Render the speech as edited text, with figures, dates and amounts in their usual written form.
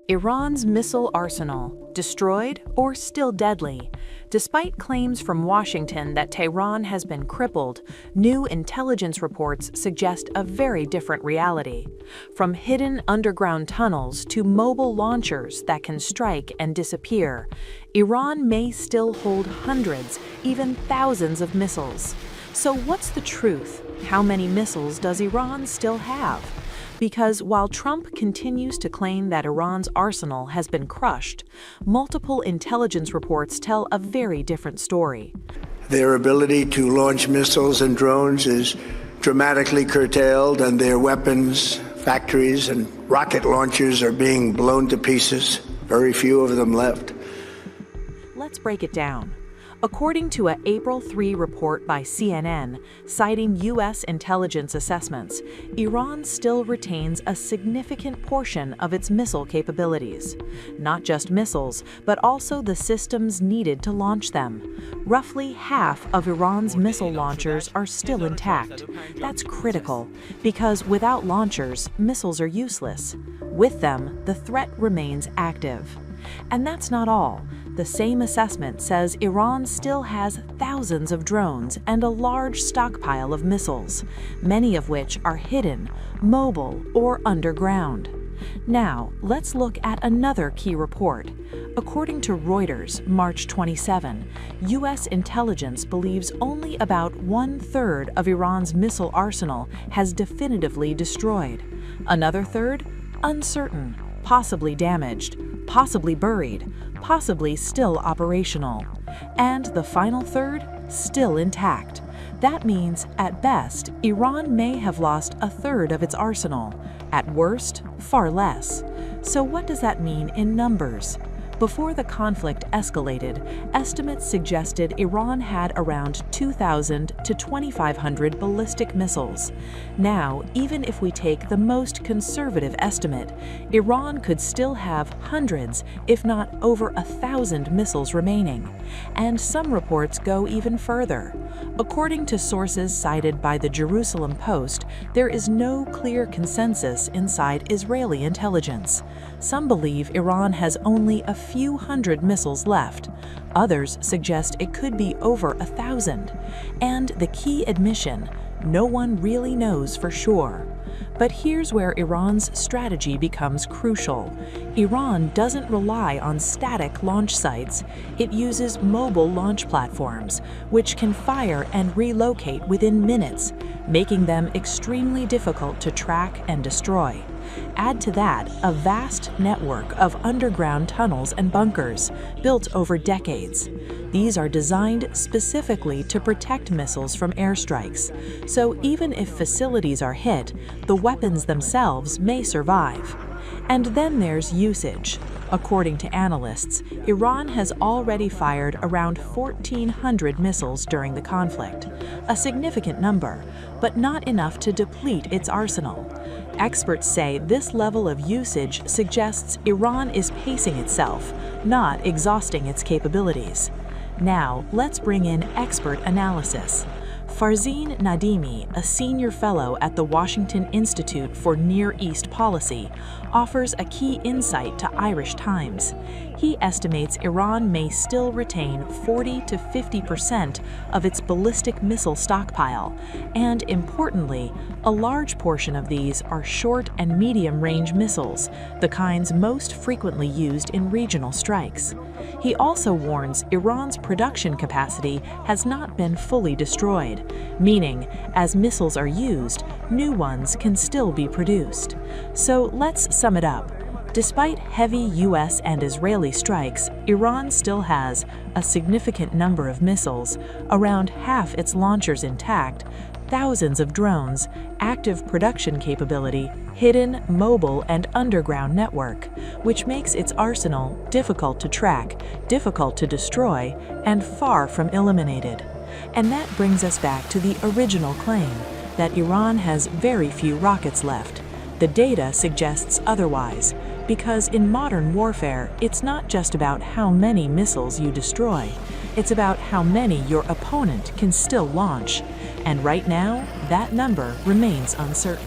Iran's missile arsenal, destroyed or still deadly? Despite claims from Washington that Tehran has been crippled, new intelligence reports suggest a very different reality. From hidden underground tunnels to mobile launchers that can strike and disappear, Iran may still hold hundreds, even thousands of missiles. So what's the truth? How many missiles does Iran still have? Because while Trump continues to claim that Iran's arsenal has been crushed, multiple intelligence reports tell a very different story. Their ability to launch missiles and drones is dramatically curtailed, and their weapons, factories, and rocket launchers are being blown to pieces. Very few of them left. Let's break it down. According to an April 3 report by CNN, citing U.S. intelligence assessments, Iran still retains a significant portion of its missile capabilities. Not just missiles, but also the systems needed to launch them. Roughly half of Iran's missile launchers are still intact. That's critical, because without launchers, missiles are useless. With them, the threat remains active. And that's not all. The same assessment says Iran still has thousands of drones and a large stockpile of missiles, many of which are hidden, mobile, or underground. Now, let's look at another key report. According to Reuters, March 27, U.S. intelligence believes only about 1/3 of Iran's missile arsenal has definitively destroyed. Another third? Uncertain, possibly damaged, possibly buried, possibly still operational. And the final third? Still intact. That means, at best, Iran may have lost 1/3 of its arsenal. At worst, far less. So what does that mean in numbers? Before the conflict escalated, estimates suggested Iran had around 2,000 to 2,500 ballistic missiles. Now, even if we take the most conservative estimate, Iran could still have hundreds, if not over 1,000 missiles remaining. And some reports go even further. According to sources cited by the Jerusalem Post, there is no clear consensus inside Israeli intelligence. Some believe Iran has only a few hundred missiles left. Others suggest it could be over 1,000. And the key admission, no one really knows for sure. But here's where Iran's strategy becomes crucial. Iran doesn't rely on static launch sites. It uses mobile launch platforms, which can fire and relocate within minutes, making them extremely difficult to track and destroy. Add to that a vast network of underground tunnels and bunkers built over decades. These are designed specifically to protect missiles from airstrikes. So even if facilities are hit, the weapons themselves may survive. And then there's usage. According to analysts, Iran has already fired around 1,400 missiles during the conflict, a significant number, but not enough to deplete its arsenal. Experts say this level of usage suggests Iran is pacing itself, not exhausting its capabilities. Now, let's bring in expert analysis. Farzin Nadimi, a senior fellow at the Washington Institute for Near East Policy, offers a key insight to Irish Times. He estimates Iran may still retain 40 to 50% of its ballistic missile stockpile, and importantly, a large portion of these are short and medium-range missiles, the kinds most frequently used in regional strikes. He also warns Iran's production capacity has not been fully destroyed, meaning, as missiles are used, new ones can still be produced. So let's sum it up. Despite heavy U.S. and Israeli strikes, Iran still has a significant number of missiles, around half its launchers intact, thousands of drones, active production capability, hidden, mobile, and underground network, which makes its arsenal difficult to track, difficult to destroy, and far from eliminated. And that brings us back to the original claim, that Iran has very few rockets left. The data suggests otherwise, because in modern warfare, it's not just about how many missiles you destroy, it's about how many your opponent can still launch. And right now, that number remains uncertain.